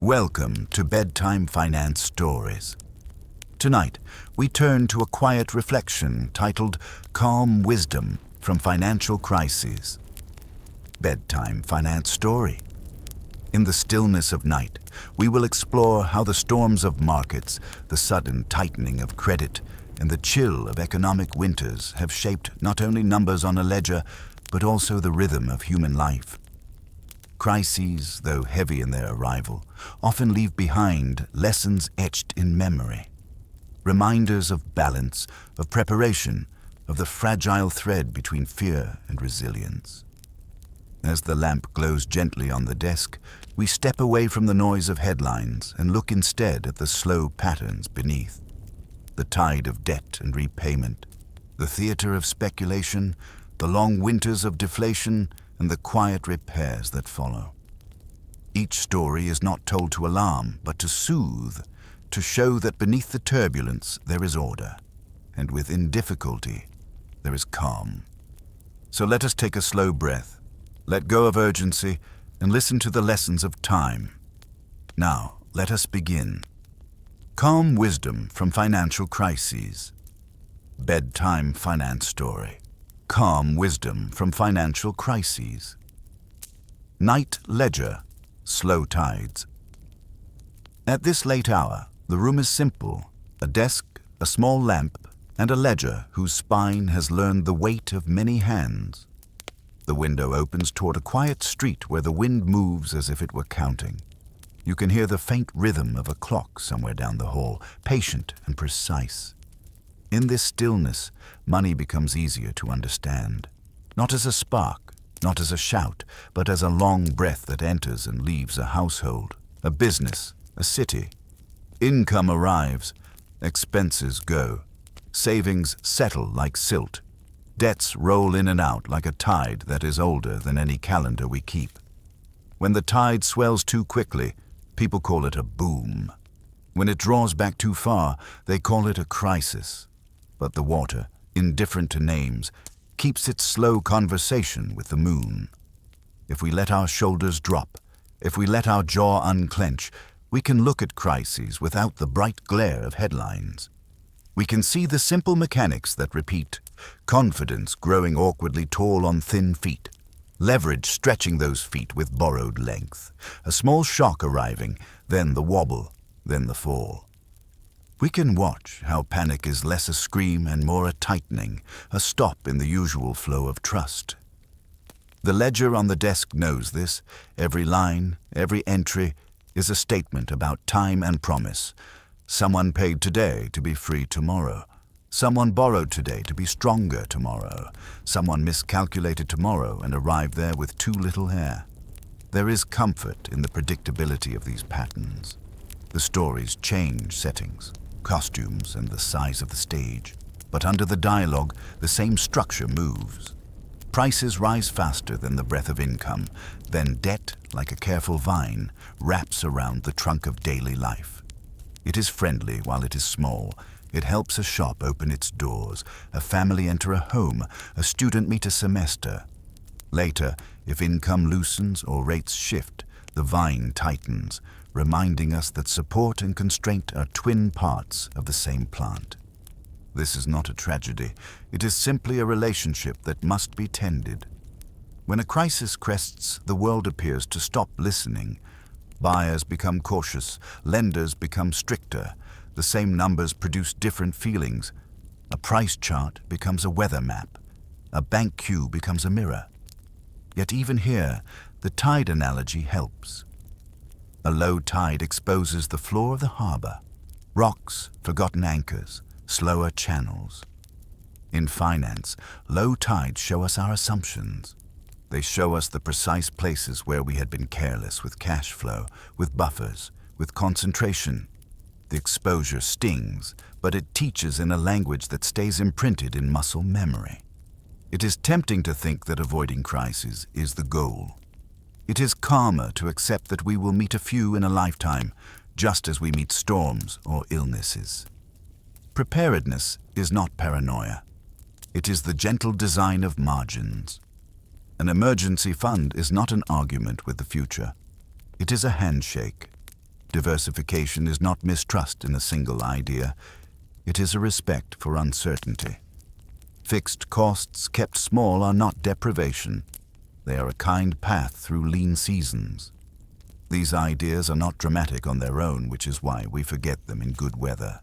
Welcome to Bedtime Finance Stories. Tonight, we turn to a quiet reflection titled Calm Wisdom from Financial Crises. Bedtime Finance Story. In the stillness of night, we will explore how the storms of markets, the sudden tightening of credit, and the chill of economic winters have shaped not only numbers on a ledger, but also the rhythm of human life. Crises, though heavy in their arrival, often leave behind lessons etched in memory. Reminders of balance, of preparation, of the fragile thread between fear and resilience. As the lamp glows gently on the desk, we step away from the noise of headlines and look instead at the slow patterns beneath. The tide of debt and repayment, the theater of speculation, the long winters of deflation, and the quiet repairs that follow. Each story is not told to alarm, but to soothe, to show that beneath the turbulence there is order, and within difficulty there is calm. So let us take a slow breath, let go of urgency, and listen to the lessons of time. Now, let us begin. Calm Wisdom from Financial Crises. Bedtime Finance Story. Calm Wisdom from Financial Crises. Night Ledger, Slow Tides. At this late hour, the room is simple: a desk, a small lamp, and a ledger whose spine has learned the weight of many hands. The window opens toward a quiet street where the wind moves as if it were counting. You can hear the faint rhythm of a clock somewhere down the hall, patient and precise. In this stillness, money becomes easier to understand. Not as a spark, not as a shout, but as a long breath that enters and leaves a household, a business, a city. Income arrives, expenses go. Savings settle like silt. Debts roll in and out like a tide that is older than any calendar we keep. When the tide swells too quickly, people call it a boom. When it draws back too far, they call it a crisis. But the water, indifferent to names, keeps its slow conversation with the moon. If we let our shoulders drop, if we let our jaw unclench, we can look at crises without the bright glare of headlines. We can see the simple mechanics that repeat: confidence growing awkwardly tall on thin feet, leverage stretching those feet with borrowed length, a small shock arriving, then the wobble, then the fall. We can watch how panic is less a scream and more a tightening, a stop in the usual flow of trust. The ledger on the desk knows this. Every line, every entry is a statement about time and promise. Someone paid today to be free tomorrow. Someone borrowed today to be stronger tomorrow. Someone miscalculated tomorrow and arrived there with too little hair. There is comfort in the predictability of these patterns. The stories change settings, costumes, and the size of the stage, but under the dialogue, the same structure moves. Prices rise faster than the breath of income, then debt, like a careful vine, wraps around the trunk of daily life. It is friendly while it is small. It helps a shop open its doors, a family enter a home, a student meet a semester. Later, if income loosens or rates shift, the vine tightens, reminding us that support and constraint are twin parts of the same plant. This is not a tragedy. It is simply a relationship that must be tended. When a crisis crests, the world appears to stop listening. Buyers become cautious, lenders become stricter. The same numbers produce different feelings. A price chart becomes a weather map. A bank queue becomes a mirror. Yet even here, the tide analogy helps. A low tide exposes the floor of the harbor, rocks, forgotten anchors, slower channels. In finance, low tides show us our assumptions. They show us the precise places where we had been careless with cash flow, with buffers, with concentration. The exposure stings, but it teaches in a language that stays imprinted in muscle memory. It is tempting to think that avoiding crises is the goal. It is calmer to accept that we will meet a few in a lifetime, just as we meet storms or illnesses. Preparedness is not paranoia. It is the gentle design of margins. An emergency fund is not an argument with the future. It is a handshake. Diversification is not mistrust in a single idea. It is a respect for uncertainty. Fixed costs kept small are not deprivation. They are a kind path through lean seasons. These ideas are not dramatic on their own, which is why we forget them in good weather.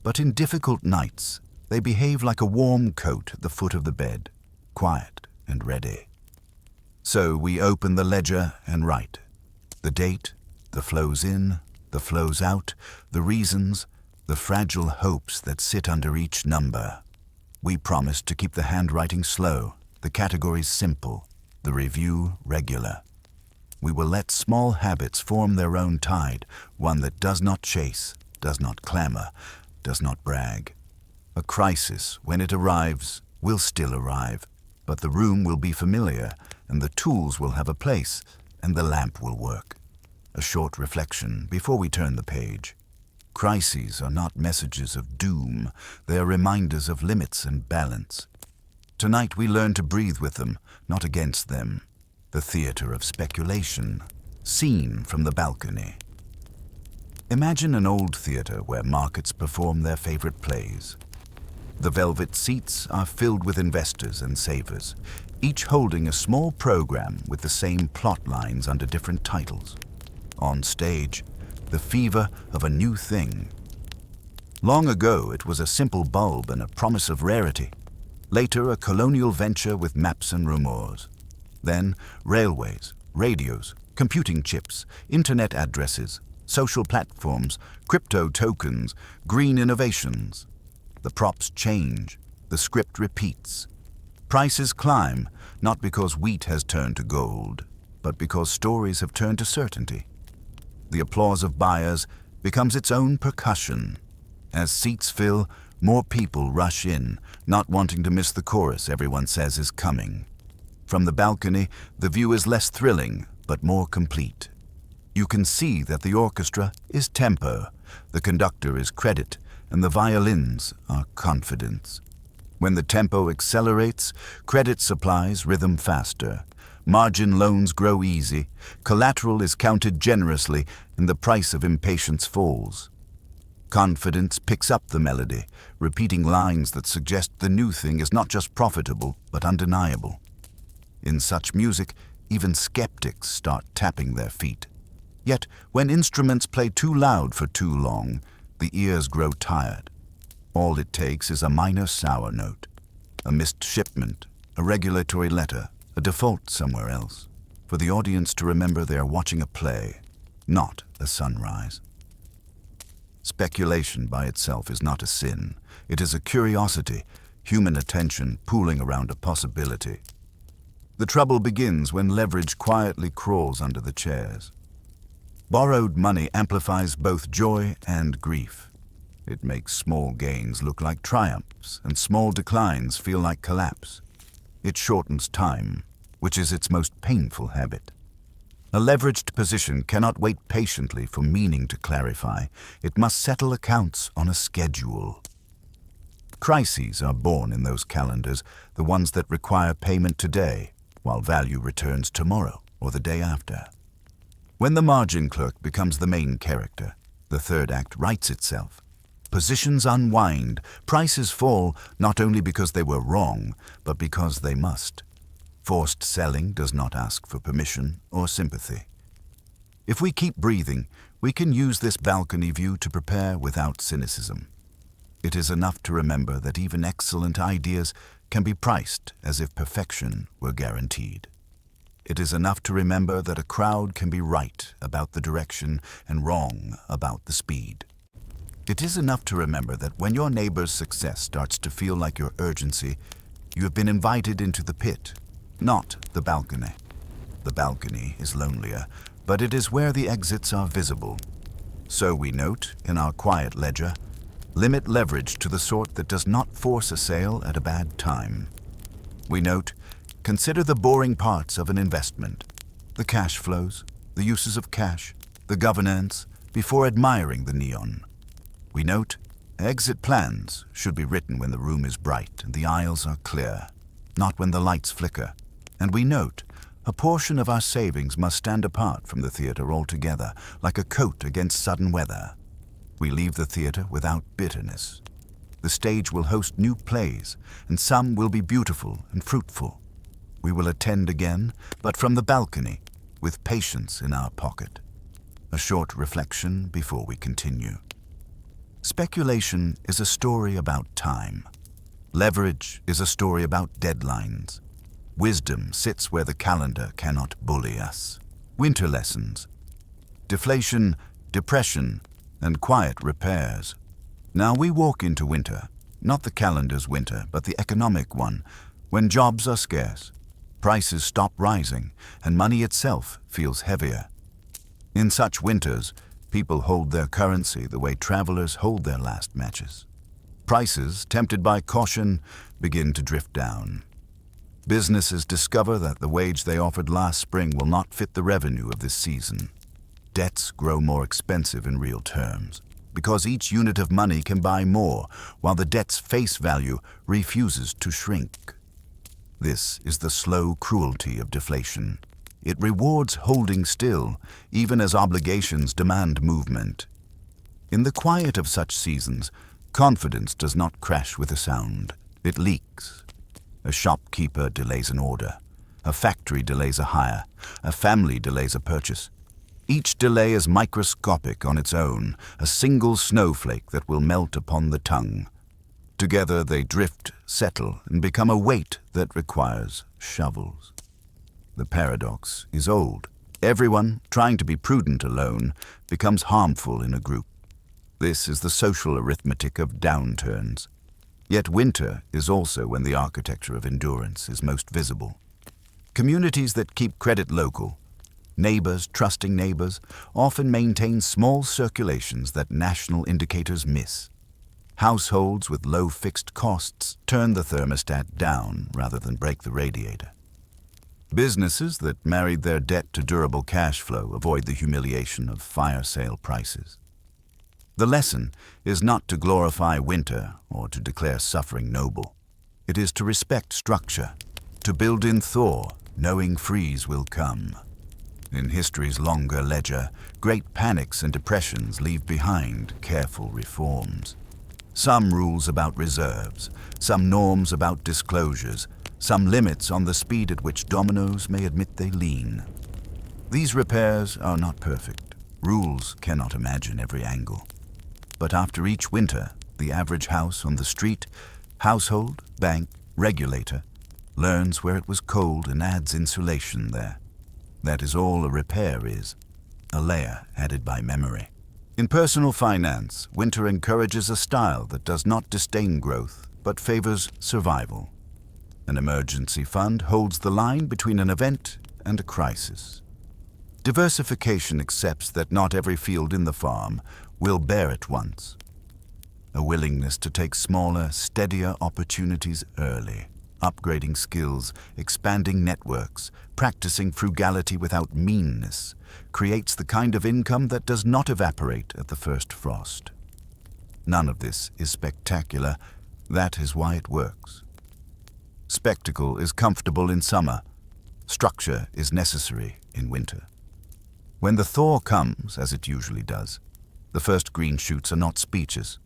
But in difficult nights, they behave like a warm coat at the foot of the bed, quiet and ready. So we open the ledger and write the date, the flows in, the flows out, the reasons, the fragile hopes that sit under each number. We promise to keep the handwriting slow, the categories simple, the review regular. We will let small habits form their own tide, one that does not chase, does not clamor, does not brag. A crisis, when it arrives, will still arrive, but the room will be familiar, and the tools will have a place, and the lamp will work. A short reflection before we turn the page. Crises are not messages of doom, they are reminders of limits and balance. Tonight we learn to breathe with them, not against them. The theater of speculation, seen from the balcony. Imagine an old theater where markets perform their favorite plays. The velvet seats are filled with investors and savers, each holding a small program with the same plot lines under different titles. On stage, the fever of a new thing. Long ago, it was a simple bulb and a promise of rarity. Later, a colonial venture with maps and rumors. Then, railways, radios, computing chips, internet addresses, social platforms, crypto tokens, green innovations. The props change, the script repeats. Prices climb, not because wheat has turned to gold, but because stories have turned to certainty. The applause of buyers becomes its own percussion. As seats fill, more people rush in, not wanting to miss the chorus everyone says is coming. From the balcony, the view is less thrilling, but more complete. You can see that the orchestra is tempo, the conductor is credit, and the violins are confidence. When the tempo accelerates, credit supplies rhythm faster. Margin loans grow easy, collateral is counted generously, and the price of impatience falls. Confidence picks up the melody, repeating lines that suggest the new thing is not just profitable, but undeniable. In such music, even skeptics start tapping their feet. Yet, when instruments play too loud for too long, the ears grow tired. All it takes is a minor sour note, a missed shipment, a regulatory letter, a default somewhere else, for the audience to remember they are watching a play, not a sunrise. Speculation by itself is not a sin. It is a curiosity, human attention pooling around a possibility. The trouble begins when leverage quietly crawls under the chairs. Borrowed money amplifies both joy and grief. It makes small gains look like triumphs and small declines feel like collapse. It shortens time, which is its most painful habit. A leveraged position cannot wait patiently for meaning to clarify. It must settle accounts on a schedule. Crises are born in those calendars, the ones that require payment today, while value returns tomorrow or the day after. When the margin clerk becomes the main character, the third act writes itself. Positions unwind, prices fall not only because they were wrong, but because they must. Forced selling does not ask for permission or sympathy. If we keep breathing, we can use this balcony view to prepare without cynicism. It is enough to remember that even excellent ideas can be priced as if perfection were guaranteed. It is enough to remember that a crowd can be right about the direction and wrong about the speed. It is enough to remember that when your neighbor's success starts to feel like your urgency, you have been invited into the pit, not the balcony. The balcony is lonelier, but it is where the exits are visible. So we note, in our quiet ledger, limit leverage to the sort that does not force a sale at a bad time. We note, consider the boring parts of an investment, the cash flows, the uses of cash, the governance, before admiring the neon. We note, exit plans should be written when the room is bright and the aisles are clear, not when the lights flicker. And we note, A portion of our savings must stand apart from the theater altogether, like a coat against sudden weather. We leave the theater without bitterness. The stage will host new plays, and some will be beautiful and fruitful. We will attend again, but from the balcony, with patience in our pocket. A short reflection before we continue. Speculation is a story about time. Leverage is a story about deadlines. Wisdom sits where the calendar cannot bully us. Winter lessons. Deflation, depression, and quiet repairs. Now we walk into winter, not the calendar's winter, but the economic one, when jobs are scarce, prices stop rising, and money itself feels heavier. In such winters, people hold their currency the way travelers hold their last matches. Prices, tempted by caution, begin to drift down. Businesses discover that the wage they offered last spring will not fit the revenue of this season. Debts grow more expensive in real terms, because each unit of money can buy more, while the debt's face value refuses to shrink. This is the slow cruelty of deflation. It rewards holding still, even as obligations demand movement. In the quiet of such seasons, confidence does not crash with a sound. It leaks. A shopkeeper delays an order. A factory delays a hire. A family delays a purchase. Each delay is microscopic on its own, a single snowflake that will melt upon the tongue. Together they drift, settle, and become a weight that requires shovels. The paradox is old. Everyone, trying to be prudent alone, becomes harmful in a group. This is the social arithmetic of downturns. Yet winter is also when the architecture of endurance is most visible. Communities that keep credit local, neighbors trusting neighbors, often maintain small circulations that national indicators miss. Households with low fixed costs turn the thermostat down rather than break the radiator. Businesses that married their debt to durable cash flow avoid the humiliation of fire sale prices. The lesson is not to glorify winter or to declare suffering noble. It is to respect structure, to build in thaw, knowing freeze will come. In history's longer ledger, great panics and depressions leave behind careful reforms. Some rules about reserves, some norms about disclosures, some limits on the speed at which dominoes may admit they lean. These repairs are not perfect. Rules cannot imagine every angle. But after each winter, the average house on the street, household, bank, regulator, learns where it was cold and adds insulation there. That is all a repair is, a layer added by memory. In personal finance, winter encourages a style that does not disdain growth, but favors survival. An emergency fund holds the line between an event and a crisis. Diversification accepts that not every field in the farm will bear at once. A willingness to take smaller, steadier opportunities early, upgrading skills, expanding networks, practicing frugality without meanness, creates the kind of income that does not evaporate at the first frost. None of this is spectacular. That is why it works. Spectacle is comfortable in summer. Structure is necessary in winter. When the thaw comes, as it usually does, the first green shoots are not speeches.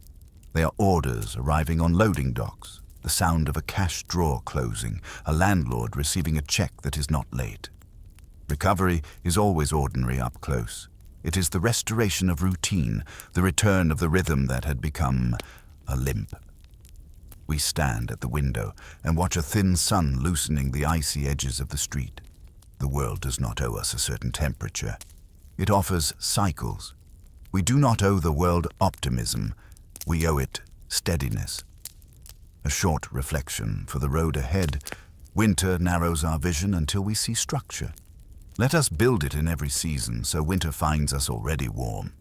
They are orders arriving on loading docks, the sound of a cash drawer closing, a landlord receiving a check that is not late. Recovery is always ordinary up close. It is the restoration of routine, the return of the rhythm that had become a limp. We stand at the window and watch a thin sun loosening the icy edges of the street. The world does not owe us a certain temperature. It offers cycles. We do not owe the world optimism. We owe it steadiness. A short reflection for the road ahead. Winter narrows our vision until we see structure. Let us build it in every season so winter finds us already warm.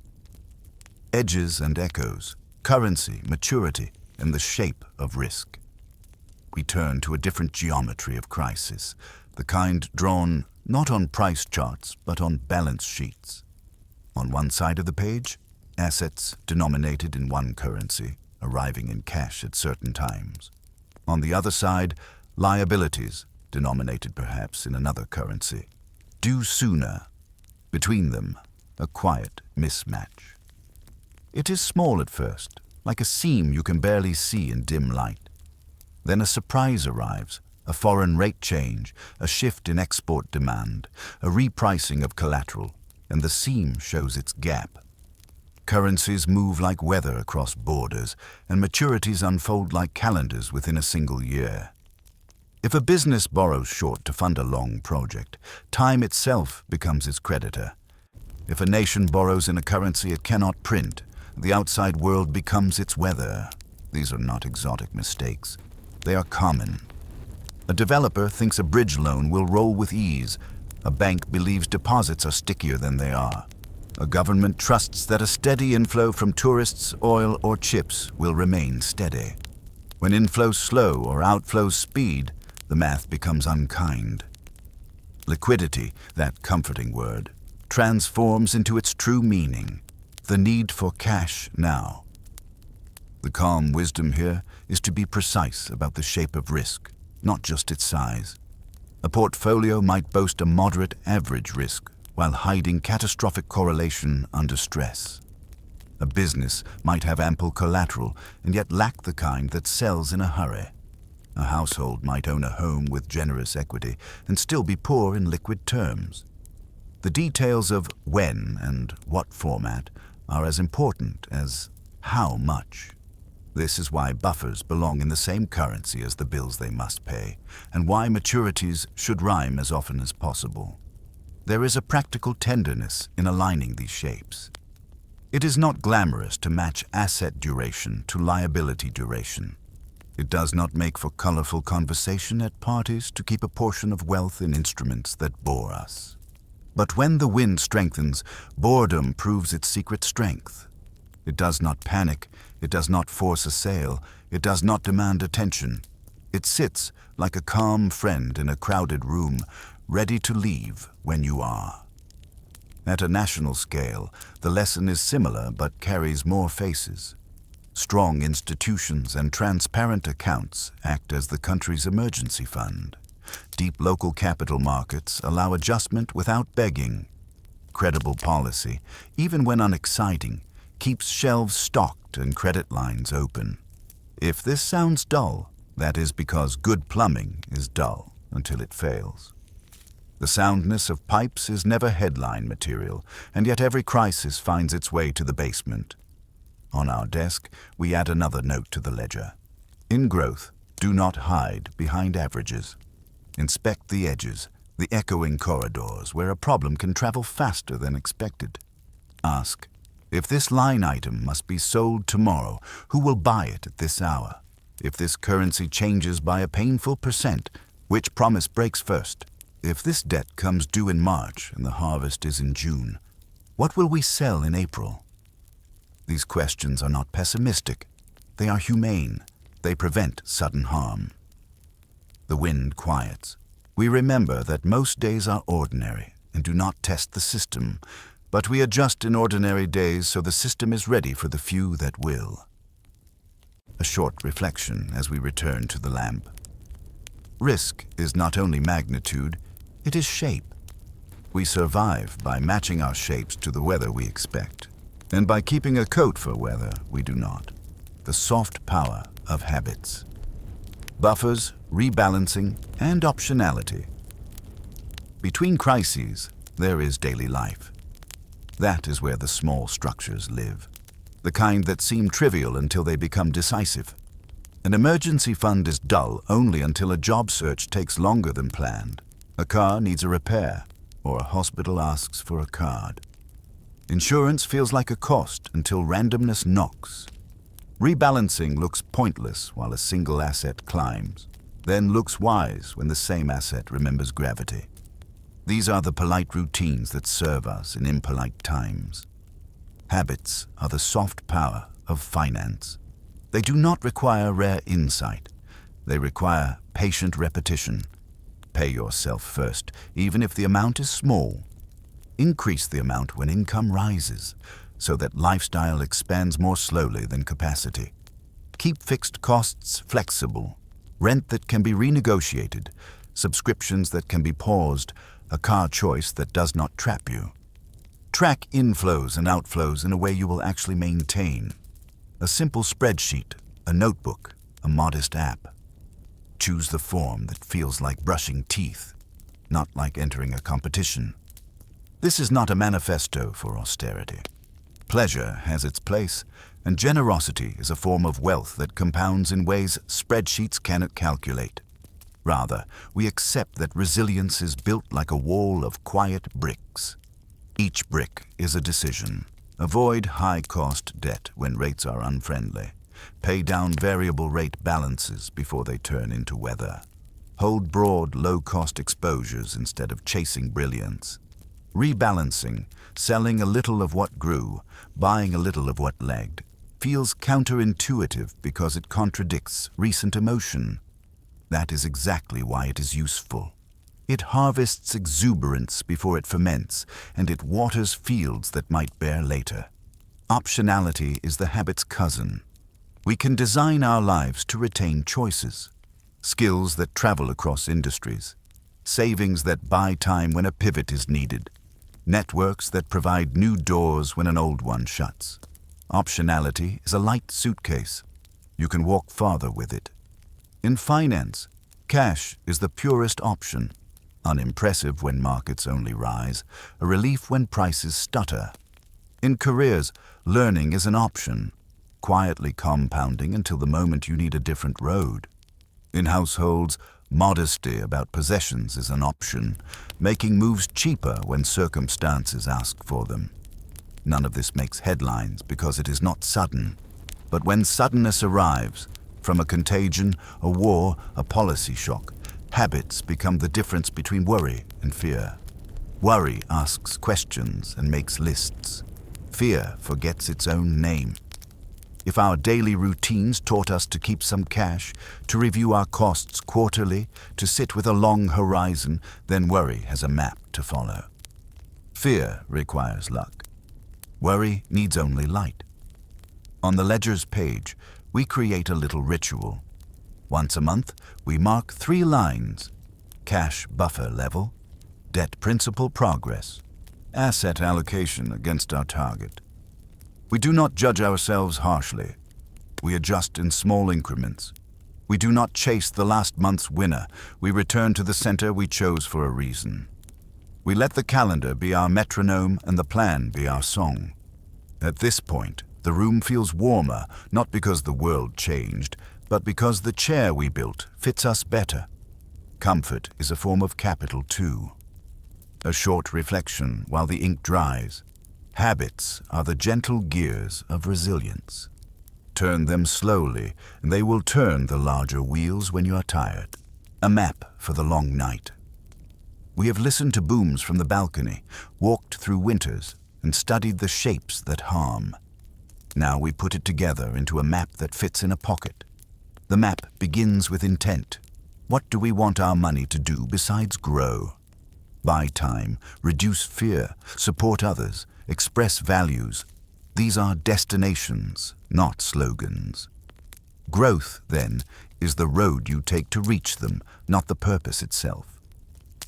Edges and echoes, currency, maturity, and the shape of risk. We turn to a different geometry of crisis, the kind drawn not on price charts but on balance sheets. On one side of the page, assets denominated in one currency, arriving in cash at certain times. On the other side, liabilities, denominated perhaps in another currency. Due sooner. Between them, a quiet mismatch. It is small at first, like a seam you can barely see in dim light. Then a surprise arrives, a foreign rate change, a shift in export demand, a repricing of collateral, and the seam shows its gap. Currencies move like weather across borders, and maturities unfold like calendars within a single year. If a business borrows short to fund a long project, time itself becomes its creditor. If a nation borrows in a currency it cannot print, the outside world becomes its weather. These are not exotic mistakes. They are common. A developer thinks a bridge loan will roll with ease. A bank believes deposits are stickier than they are. A government trusts that a steady inflow from tourists, oil, or chips will remain steady. When inflows slow or outflows speed, the math becomes unkind. Liquidity, that comforting word, transforms into its true meaning, the need for cash now. The calm wisdom here is to be precise about the shape of risk, not just its size. A portfolio might boast a moderate average risk while hiding catastrophic correlation under stress. A business might have ample collateral and yet lack the kind that sells in a hurry. A household might own a home with generous equity and still be poor in liquid terms. The details of when and what format are as important as how much. This is why buffers belong in the same currency as the bills they must pay, and why maturities should rhyme as often as possible. There is a practical tenderness in aligning these shapes. It is not glamorous to match asset duration to liability duration. It does not make for colorful conversation at parties to keep a portion of wealth in instruments that bore us. But when the wind strengthens, boredom proves its secret strength. It does not panic, it does not force a sale, it does not demand attention. It sits like a calm friend in a crowded room, ready to leave when you are. At a national scale, the lesson is similar but carries more faces. Strong institutions and transparent accounts act as the country's emergency fund. Deep local capital markets allow adjustment without begging. Credible policy, even when unexciting, keeps shelves stocked and credit lines open. If this sounds dull, that is because good plumbing is dull until it fails. The soundness of pipes is never headline material, and yet every crisis finds its way to the basement. On our desk, we add another note to the ledger. In growth, do not hide behind averages. Inspect the edges, the echoing corridors where a problem can travel faster than expected. Ask, if this line item must be sold tomorrow, who will buy it at this hour? If this currency changes by a painful %, which promise breaks first? If this debt comes due in March and the harvest is in June, what will we sell in April? These questions are not pessimistic. They are humane. They prevent sudden harm. The wind quiets. We remember that most days are ordinary and do not test the system, but we adjust in ordinary days so the system is ready for the few that will. A short reflection as we return to the lamp. Risk is not only magnitude, it is shape. We survive by matching our shapes to the weather we expect, and by keeping a coat for weather we do not. The soft power of habits. Buffers, rebalancing, and optionality. Between crises, there is daily life. That is where the small structures live, the kind that seem trivial until they become decisive. An emergency fund is dull only until a job search takes longer than planned. A car needs a repair, or a hospital asks for a card. Insurance feels like a cost until randomness knocks. Rebalancing looks pointless while a single asset climbs, then looks wise when the same asset remembers gravity. These are the polite routines that serve us in impolite times. Habits are the soft power of finance. They do not require rare insight. They require patient repetition. Pay yourself first, even if the amount is small. Increase the amount when income rises, so that lifestyle expands more slowly than capacity. Keep fixed costs flexible, rent that can be renegotiated, subscriptions that can be paused, a car choice that does not trap you. Track inflows and outflows in a way you will actually maintain. A simple spreadsheet, a notebook, a modest app. Choose the form that feels like brushing teeth, not like entering a competition. This is not a manifesto for austerity. Pleasure has its place, and generosity is a form of wealth that compounds in ways spreadsheets cannot calculate. Rather, we accept that resilience is built like a wall of quiet bricks. Each brick is a decision. Avoid high-cost debt when rates are unfriendly. Pay down variable rate balances before they turn into weather. Hold broad, low-cost exposures instead of chasing brilliance. Rebalancing, selling a little of what grew, buying a little of what lagged, feels counterintuitive because it contradicts recent emotion. That is exactly why it is useful. It harvests exuberance before it ferments, and it waters fields that might bear later. Optionality is the habit's cousin. We can design our lives to retain choices, skills that travel across industries, savings that buy time when a pivot is needed, networks that provide new doors when an old one shuts. Optionality is a light suitcase. You can walk farther with it. In finance, cash is the purest option, unimpressive when markets only rise, a relief when prices stutter. In careers, learning is an option, quietly compounding until the moment you need a different road. In households, modesty about possessions is an option, making moves cheaper when circumstances ask for them. None of this makes headlines because it is not sudden. But when suddenness arrives, from a contagion, a war, a policy shock, habits become the difference between worry and fear. Worry asks questions and makes lists. Fear forgets its own name. If our daily routines taught us to keep some cash, to review our costs quarterly, to sit with a long horizon, then worry has a map to follow. Fear requires luck. Worry needs only light. On the ledger's page, we create a little ritual. Once a month, we mark 3 lines: cash buffer level, debt principal progress, asset allocation against our target. We do not judge ourselves harshly. We adjust in small increments. We do not chase the last month's winner. We return to the center we chose for a reason. We let the calendar be our metronome and the plan be our song. At this point, the room feels warmer, not because the world changed, but because the chair we built fits us better. Comfort is a form of capital too. A short reflection while the ink dries. Habits are the gentle gears of resilience. Turn them slowly, and they will turn the larger wheels when you are tired. A map for the long night. We have listened to booms from the balcony, walked through winters, and studied the shapes that harm. Now we put it together into a map that fits in a pocket. The map begins with intent. What do we want our money to do besides grow? Buy time, reduce fear, support others, express values. These are destinations, not slogans. Growth, then, is the road you take to reach them, not the purpose itself.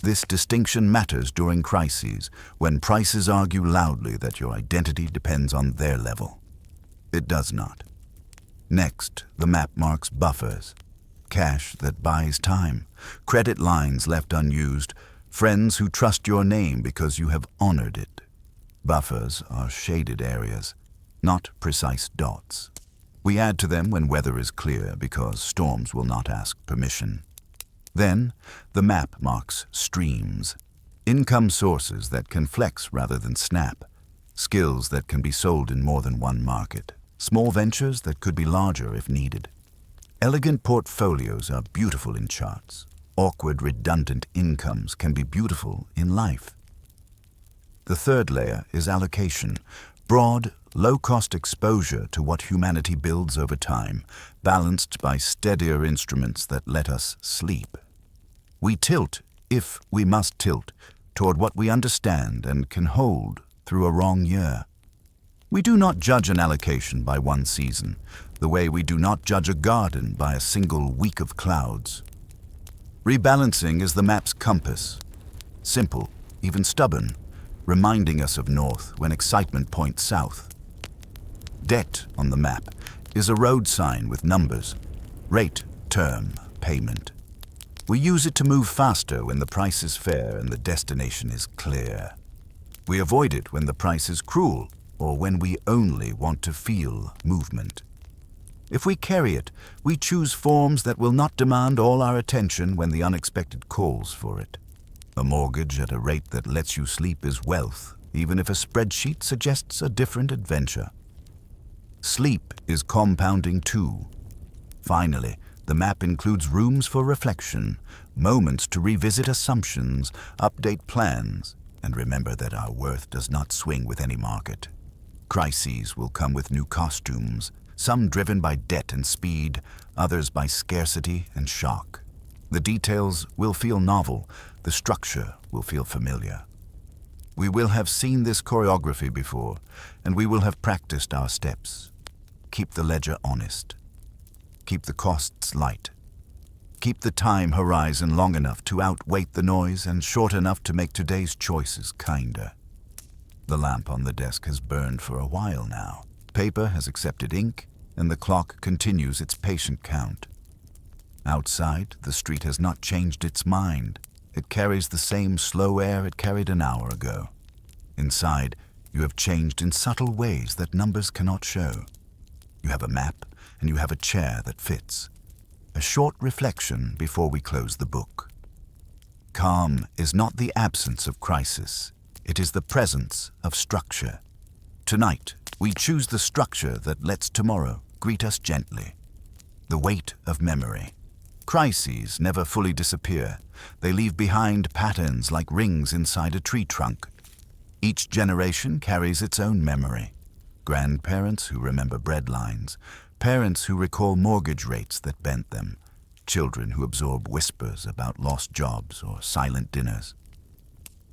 This distinction matters during crises, when prices argue loudly that your identity depends on their level. It does not. Next, the map marks buffers. Cash that buys time, credit lines left unused, friends who trust your name because you have honored it. Buffers are shaded areas, not precise dots. We add to them when weather is clear because storms will not ask permission. Then, the map marks streams, income sources that can flex rather than snap, skills that can be sold in more than one market, small ventures that could be larger if needed. Elegant portfolios are beautiful in charts. Awkward, redundant incomes can be beautiful in life. The third layer is allocation, broad, low-cost exposure to what humanity builds over time, balanced by steadier instruments that let us sleep. We tilt, if we must tilt, toward what we understand and can hold through a wrong year. We do not judge an allocation by one season, the way we do not judge a garden by a single week of clouds. Rebalancing is the map's compass. Simple, even stubborn, reminding us of north when excitement points south. Debt on the map is a road sign with numbers: rate, term, payment. We use it to move faster when the price is fair and the destination is clear. We avoid it when the price is cruel or when we only want to feel movement. If we carry it, we choose forms that will not demand all our attention when the unexpected calls for it. A mortgage at a rate that lets you sleep is wealth, even if a spreadsheet suggests a different adventure. Sleep is compounding too. Finally, the map includes rooms for reflection, moments to revisit assumptions, update plans, and remember that our worth does not swing with any market. Crises will come with new costumes, some driven by debt and speed, others by scarcity and shock. The details will feel novel, the structure will feel familiar. We will have seen this choreography before, and we will have practiced our steps. Keep the ledger honest. Keep the costs light. Keep the time horizon long enough to outweigh the noise and short enough to make today's choices kinder. The lamp on the desk has burned for a while now. Paper has accepted ink, and the clock continues its patient count. Outside, the street has not changed its mind. It carries the same slow air it carried an hour ago. Inside, you have changed in subtle ways that numbers cannot show. You have a map, and you have a chair that fits. A short reflection before we close the book. Calm is not the absence of crisis. It is the presence of structure. Tonight, we choose the structure that lets tomorrow greet us gently. The weight of memory. Crises never fully disappear. They leave behind patterns like rings inside a tree trunk. Each generation carries its own memory. Grandparents who remember breadlines, parents who recall mortgage rates that bent them, children who absorb whispers about lost jobs or silent dinners.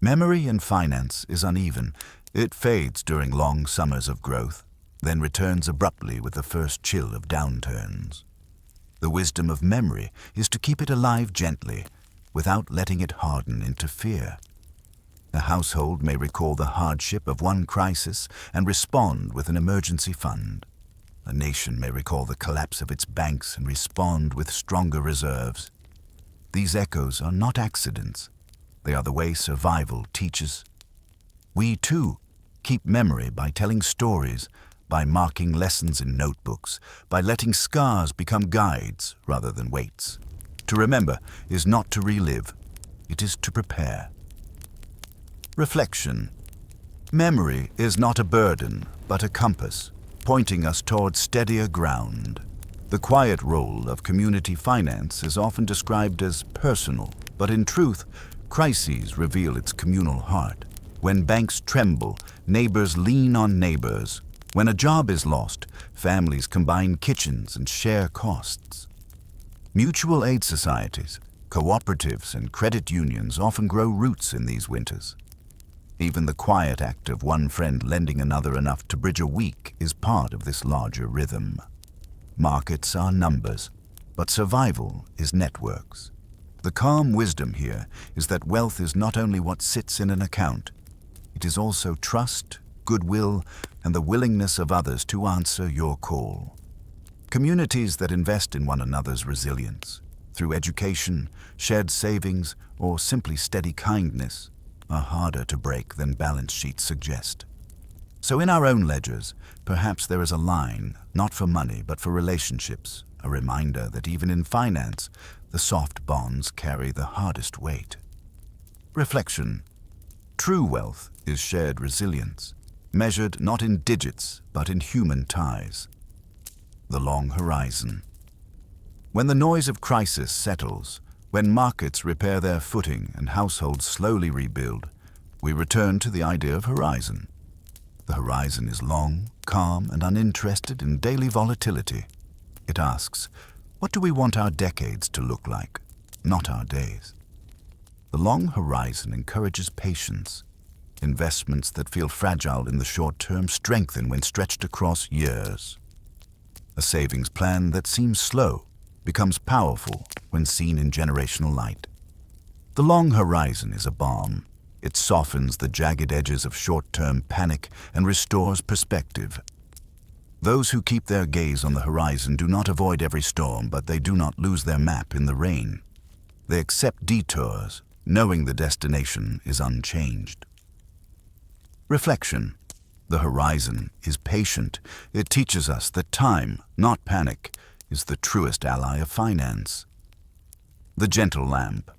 Memory in finance is uneven. It fades during long summers of growth, then returns abruptly with the first chill of downturns. The wisdom of memory is to keep it alive gently, without letting it harden into fear. A household may recall the hardship of one crisis and respond with an emergency fund. A nation may recall the collapse of its banks and respond with stronger reserves. These echoes are not accidents. They are the way survival teaches. We, too, keep memory by telling stories, by marking lessons in notebooks, by letting scars become guides rather than weights. To remember is not to relive. It is to prepare. Reflection. Memory is not a burden, but a compass, pointing us toward steadier ground. The quiet role of community finance is often described as personal, but in truth, crises reveal its communal heart. When banks tremble, neighbors lean on neighbors. When a job is lost, families combine kitchens and share costs. Mutual aid societies, cooperatives, and credit unions often grow roots in these winters. Even the quiet act of one friend lending another enough to bridge a week is part of this larger rhythm. Markets are numbers, but survival is networks. The calm wisdom here is that wealth is not only what sits in an account, it is also trust, goodwill, and the willingness of others to answer your call. Communities that invest in one another's resilience, through education, shared savings, or simply steady kindness, are harder to break than balance sheets suggest. So in our own ledgers, perhaps there is a line, not for money but for relationships, a reminder that even in finance, the soft bonds carry the hardest weight. Reflection. True wealth is shared resilience, measured not in digits but in human ties. The long horizon. When the noise of crisis settles, when markets repair their footing and households slowly rebuild, we return to the idea of horizon. The horizon is long, calm, and uninterested in daily volatility. It asks, what do we want our decades to look like, not our days? The long horizon encourages patience. Investments that feel fragile in the short term strengthen when stretched across years. A savings plan that seems slow becomes powerful when seen in generational light. The long horizon is a balm. It softens the jagged edges of short-term panic and restores perspective. Those who keep their gaze on the horizon do not avoid every storm, but they do not lose their map in the rain. They accept detours, knowing the destination is unchanged. Reflection. The horizon is patient. It teaches us that time, not panic, is the truest ally of finance. The gentle lamp.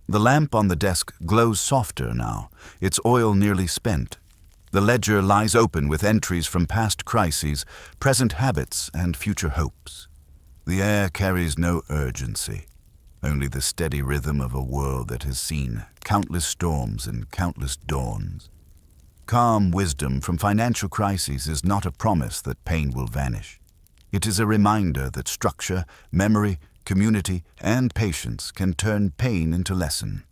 The lamp on the desk glows softer now, its oil nearly spent. The ledger lies open with entries from past crises, present habits, and future hopes. The air carries no urgency, only the steady rhythm of a world that has seen countless storms and countless dawns. Calm wisdom from financial crises is not a promise that pain will vanish. It is a reminder that structure, memory, community, and patience can turn pain into lesson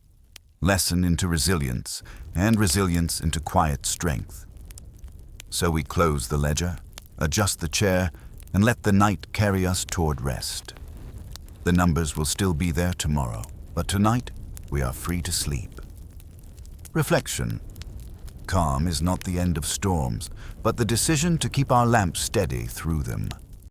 into resilience, and resilience into quiet strength. So we close the ledger, adjust the chair, and let the night carry us toward rest. The numbers will still be there tomorrow, but tonight we are free to sleep. Reflection. Calm is not the end of storms, but the decision to keep our lamp steady through them.